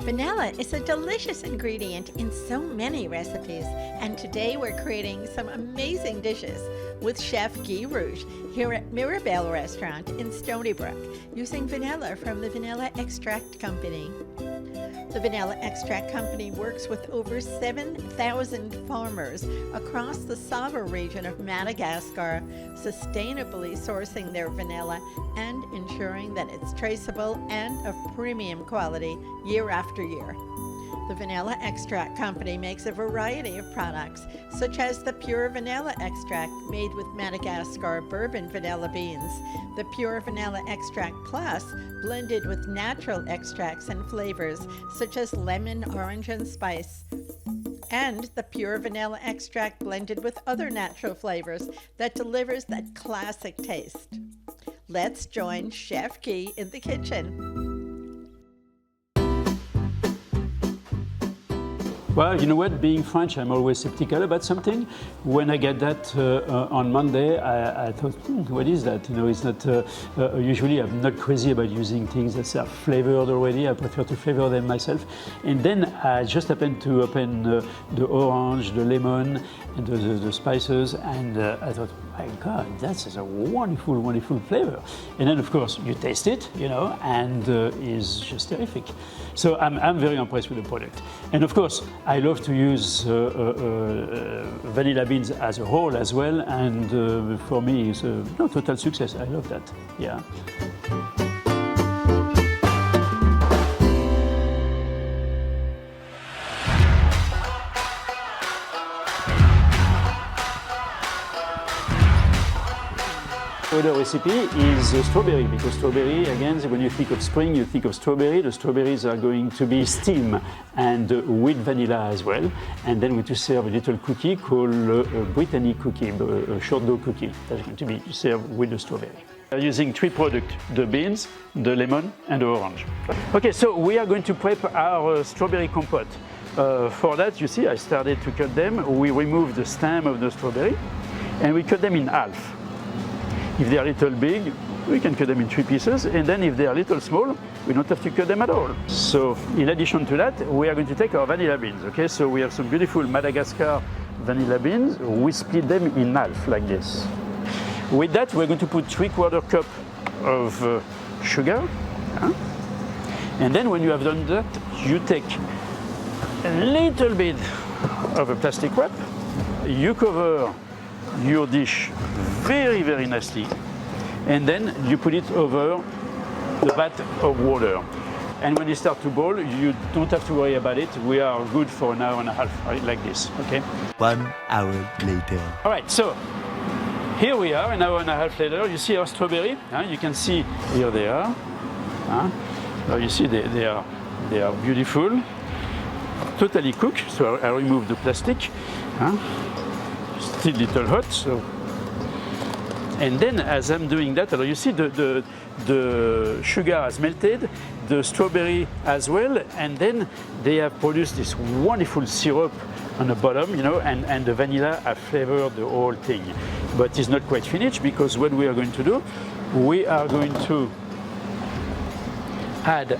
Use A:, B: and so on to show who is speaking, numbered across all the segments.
A: Vanilla is a delicious ingredient in so many recipes, and today we're creating some amazing dishes with Chef Guy Reuge here at Mirabelle Restaurant in Stony Brook, using vanilla from the Vnlla Extract Company. The Vnlla Extract Company works with over 7,000 farmers across the SAVA region of Madagascar, sustainably sourcing their vanilla and ensuring that it's traceable and of premium quality year after year. The Vnlla Extract Company makes a variety of products, such as the pure vanilla extract made with Madagascar Bourbon vanilla beans, the pure vanilla extract plus blended with natural extracts and flavors such as lemon, orange, and spice, and the pure vanilla extract blended with other natural flavors that delivers that classic taste. Let's join Chef Guy in the kitchen.
B: Well, you know what, being French, I'm always skeptical about something. When I get that on Monday, I thought, what is that? You know, it's not, usually I'm not crazy about using things that are flavored already. I prefer to flavor them myself. And then I just happened to open the orange, the lemon, and the spices, and I thought, my God, that's a wonderful, wonderful flavor. And then, of course, you taste it, you know, and it's just terrific. So I'm very impressed with the product. And of course, I love to use vanilla beans as a whole as well, and for me, it's a total success. I love that, yeah. The recipe is strawberry, because strawberry, again, when you think of spring, you think of strawberry. The strawberries are going to be steamed and with vanilla as well. And then we're going to serve a little cookie called a Brittany cookie, a short dough cookie that's going to be served with the strawberry. We're using three products: the beans, the lemon, and the orange. Okay, so we are going to prep our strawberry compote. For that, you see, I started to cut them. We remove the stem of the strawberry and we cut them in half. If they are a little big, we can cut them in 3 pieces, and then if they are a little small, we don't have to cut them at all. So in addition to that, we are going to take our vanilla beans, okay? So we have some beautiful Madagascar vanilla beans. We split them in half like this. With that, we're going to put 3/4 cup of sugar. And then when you have done that, you take a little bit of a plastic wrap. You cover your dish very, very nicely, and then you put it over the vat of water. And when it starts to boil, you don't have to worry about it. We are good for an hour and a half, right, like this, okay?
C: 1 hour later.
B: All right, so here we are, an hour and a half later. You see our strawberry? You can see here they are. Now you see they are beautiful, totally cooked. So I remove the plastic. Still a little hot, so. And then as I'm doing that, you see the sugar has melted, the strawberry as well, and then they have produced this wonderful syrup on the bottom, you know, and the vanilla have flavored the whole thing. But it's not quite finished, because what we are going to do, we are going to add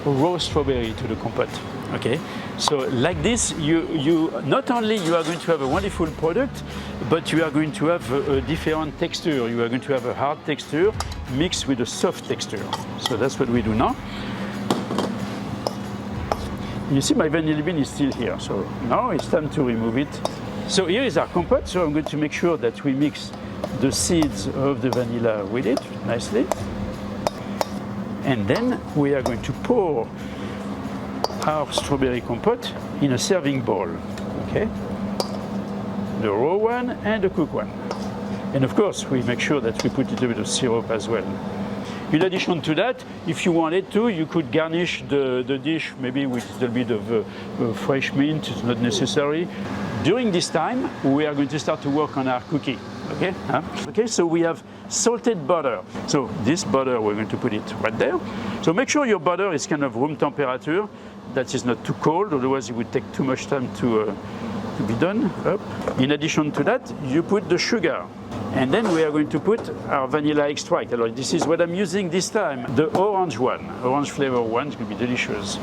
B: raw strawberry to the compote. Okay, so like this, you not only you are going to have a wonderful product, but you are going to have a different texture. You are going to have a hard texture mixed with a soft texture. So that's what we do now. You see my vanilla bean is still here, so now it's time to remove it. So here is our compote. So I'm going to make sure that we mix the seeds of the vanilla with it nicely, and then we are going to pour our strawberry compote in a serving bowl, okay? The raw one and the cooked one. And of course, we make sure that we put a little bit of syrup as well. In addition to that, if you wanted to, you could garnish the dish maybe with a little bit of fresh mint. It's not necessary. During this time, we are going to start to work on our cookie, okay? Okay, so we have salted butter. So this butter, we're going to put it right there. So make sure your butter is kind of room temperature, that is not too cold, otherwise it would take too much time to to be done. Up. In addition to that, you put the sugar. And then we are going to put our vanilla extract. This is what I'm using this time, the orange one, orange flavor one. It's going to be delicious.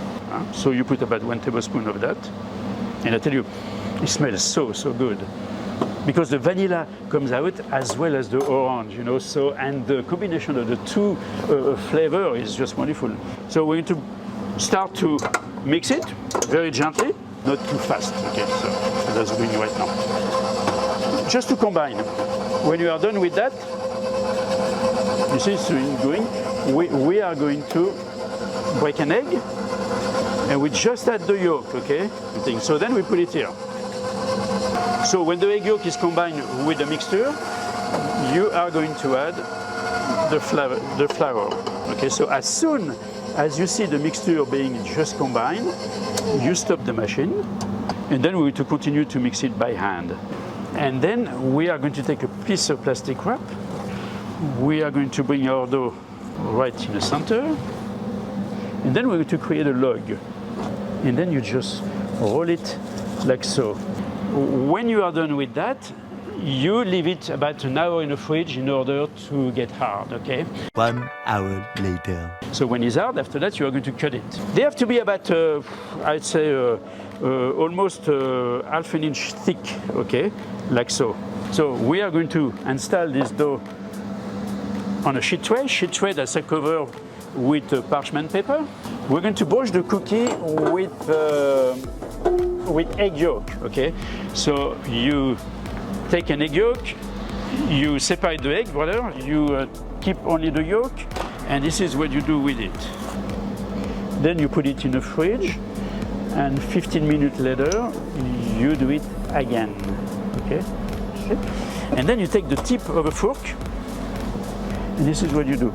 B: So you put about 1 tablespoon of that. And I tell you, it smells so good. Because the vanilla comes out as well as the orange, so, and the combination of the two flavor is just wonderful. So we're going to start to mix it very gently, not too fast, okay, so that's what we're doing right now. Just to combine. When you are done with that, you see it's going, we are going to break an egg, and we just add the yolk, okay? So then we put it here. So when the egg yolk is combined with the mixture, you are going to add the flour. Okay, so as soon as you see the mixture being just combined, you stop the machine, and then we're going to continue to mix it by hand. And then we are going to take a piece of plastic wrap. We are going to bring our dough right in the center, and then we're going to create a log. And then you just roll it like so. When you are done with that, you leave it about an hour in the fridge in order to get hard, okay?
C: 1 hour later.
B: So when it's hard, after that, you are going to cut it. They have to be about, I'd say, almost half an inch thick, okay? Like so. So we are going to install this dough on a sheet tray that's covered with parchment paper. We're going to brush the cookie with egg yolk, okay? So you take an egg yolk, you separate the egg, brother, you keep only the yolk, and this is what you do with it. Then you put it in the fridge, and 15 minutes later, you do it again, okay? And then you take the tip of a fork, and this is what you do.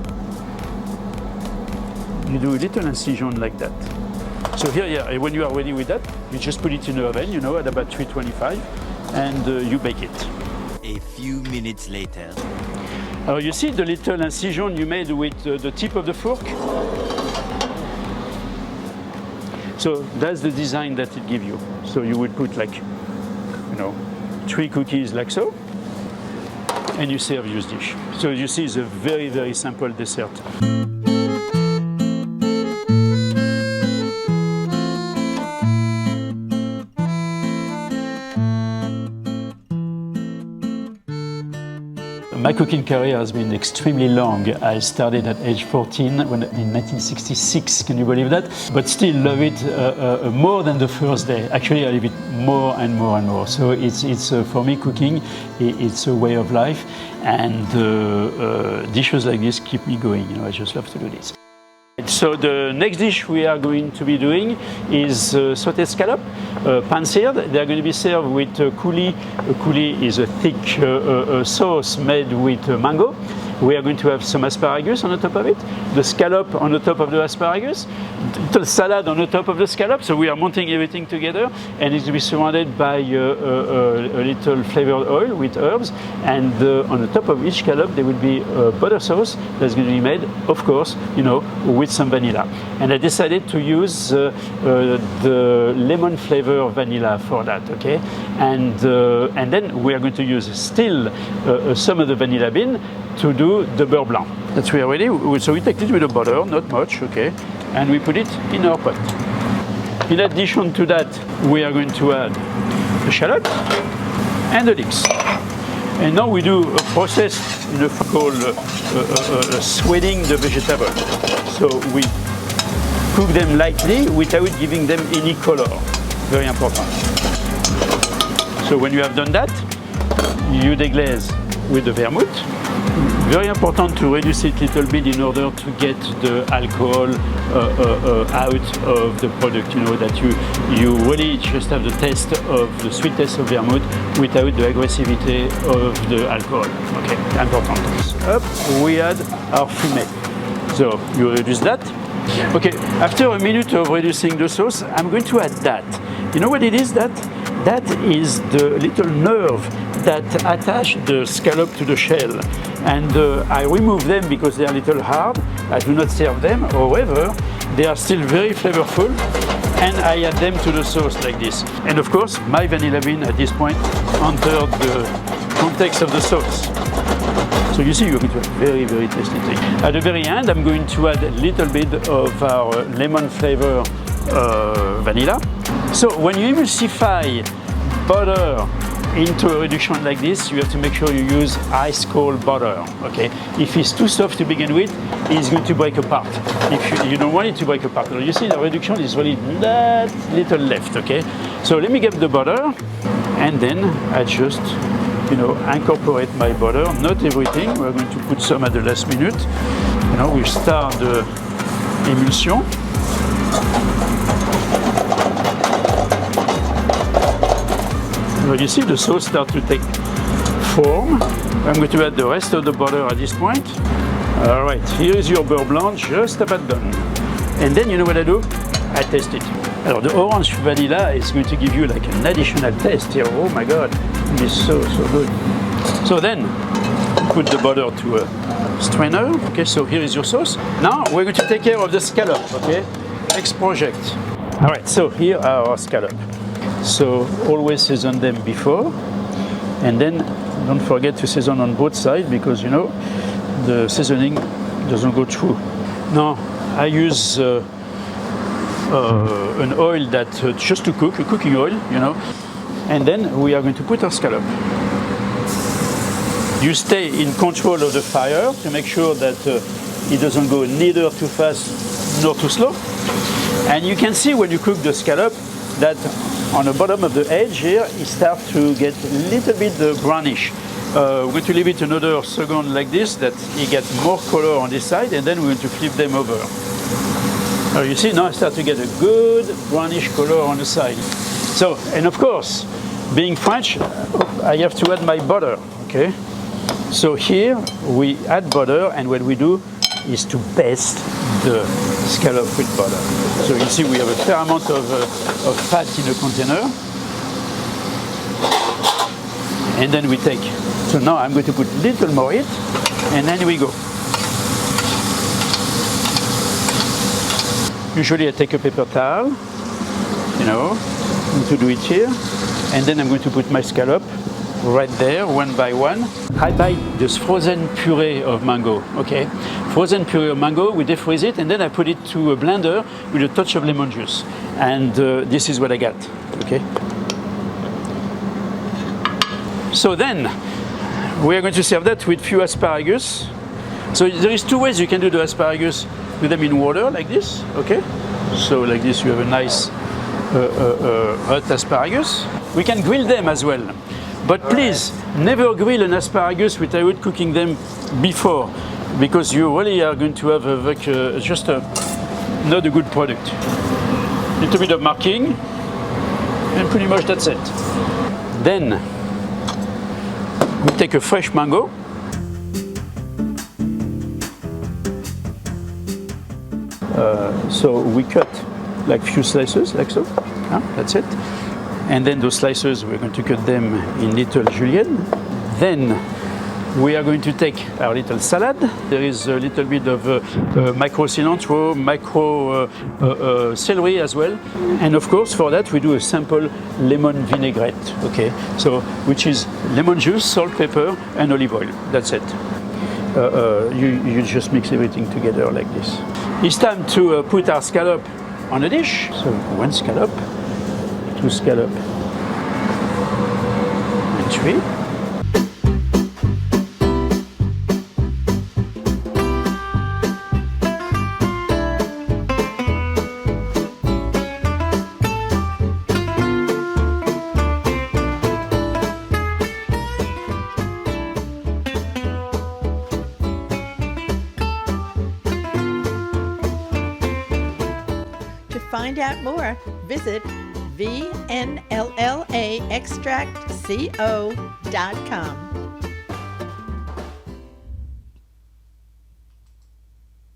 B: You do a little incision like that. So here, when you are ready with that, you just put it in the oven, at about 325, and you bake it.
C: A few minutes later.
B: You see the little incision you made with the tip of the fork? So that's the design that it gives you. So you would put 3 cookies like so, and you serve your dish. So you see it's a very, very simple dessert. My cooking career has been extremely long. I started at age 14 in 1966, can you believe that? But still love it more than the first day. Actually, I love it more and more and more. So it's for me, cooking, it's a way of life, and dishes like this keep me going. I just love to do this. So the next dish we are going to be doing is sauté scallop, pan-seared. They are going to be served with coulis. Coulis is a thick sauce made with mango. We are going to have some asparagus on the top of it, the scallop on the top of the asparagus, the salad on the top of the scallop. So we are mounting everything together, and it's going to be surrounded by a little flavored oil with herbs. And on the top of each scallop, there will be a butter sauce that's going to be made, of course, with some vanilla. And I decided to use the lemon flavor vanilla for that, okay? And then we are going to use still some of the vanilla bean to do the beurre blanc. That's we are ready. So we take it with the butter, not much, okay? And we put it in our pot. In addition to that, we are going to add the shallot and the leeks. And now we do a process called sweating the vegetable. So we cook them lightly without giving them any color. Very important. So when you have done that, you deglaze with the vermouth. Very important to reduce it a little bit in order to get the alcohol out of the product. That you really just have the taste of the sweet taste of vermouth without the aggressivity of the alcohol. Okay, important. Up, we add our fumet. So you reduce that. Okay, after a minute of reducing the sauce, I'm going to add that. You know what it is? That is the little nerve that attach the scallop to the shell. And I remove them because they are a little hard. I do not serve them. However, they are still very flavorful. and I add them to the sauce like this. And of course, my vanilla bean at this point entered the context of the sauce. So you see, you're going to have very, very tasty thing. At the very end, I'm going to add a little bit of our lemon flavor vanilla. So when you emulsify butter into a reduction like this, you have to make sure you use ice cold butter, okay? If it's too soft to begin with, it's going to break apart. If you don't want it to break apart. You see, the reduction is really that little left, okay? So let me get the butter, and then I just, incorporate my butter. Not everything, we're going to put some at the last minute. We start the emulsion. You see the sauce start to take form. I'm going to add the rest of the butter at this point. All right, here is your beurre blanc, just about done. And then you know what I do? I taste it. Alors, the orange vanilla is going to give you like an additional taste here. Oh my God, it is so good. So then, put the butter to a strainer. Okay, so here is your sauce. Now we're going to take care of the scallop, okay? Next project. All right, so here are our scallop. So always season them before, and then don't forget to season on both sides because the seasoning doesn't go through. Now I use an oil that just to cook, a cooking oil, and then we are going to put our scallop. You stay in control of the fire to make sure that it doesn't go neither too fast nor too slow. And you can see when you cook the scallop that on the bottom of the edge here, it starts to get a little bit brownish. We're going to leave it another second like this, that it gets more color on this side, and then we're going to flip them over. Now you see, now I start to get a good brownish color on the side. So, and of course, being French, I have to add my butter, okay? So here, we add butter, and what we do is to baste the scallop with butter. So you see we have a fair amount of fat in the container. And then we take, so now I'm going to put a little more heat, and then we go. Usually I take a paper towel, to do it here, and then I'm going to put my scallop right there, one by one. I buy this frozen puree of mango, okay? Frozen puree of mango, we defreeze it, and then I put it to a blender with a touch of lemon juice. And this is what I got, okay? So then, we are going to serve that with few asparagus. So there is two ways you can do the asparagus. Put them in water like this, okay? So like this you have a nice hot asparagus. We can grill them as well. But please, never grill an asparagus without cooking them before, because you really are going to have not a good product. A little bit of marking, and pretty much that's it. Then, we take a fresh mango. So we cut like few slices, like so. That's it. And then those slices, we're going to cut them in little julienne. Then we are going to take our little salad. There is a little bit of micro cilantro, micro celery as well. And of course, for that, we do a simple lemon vinaigrette, okay? So, which is lemon juice, salt, pepper, and olive oil. That's it. You just mix everything together like this. It's time to put our scallop on a dish. So one scallop, two scallop, and three.
A: To find out more, visit Vnlla Extract Co.com.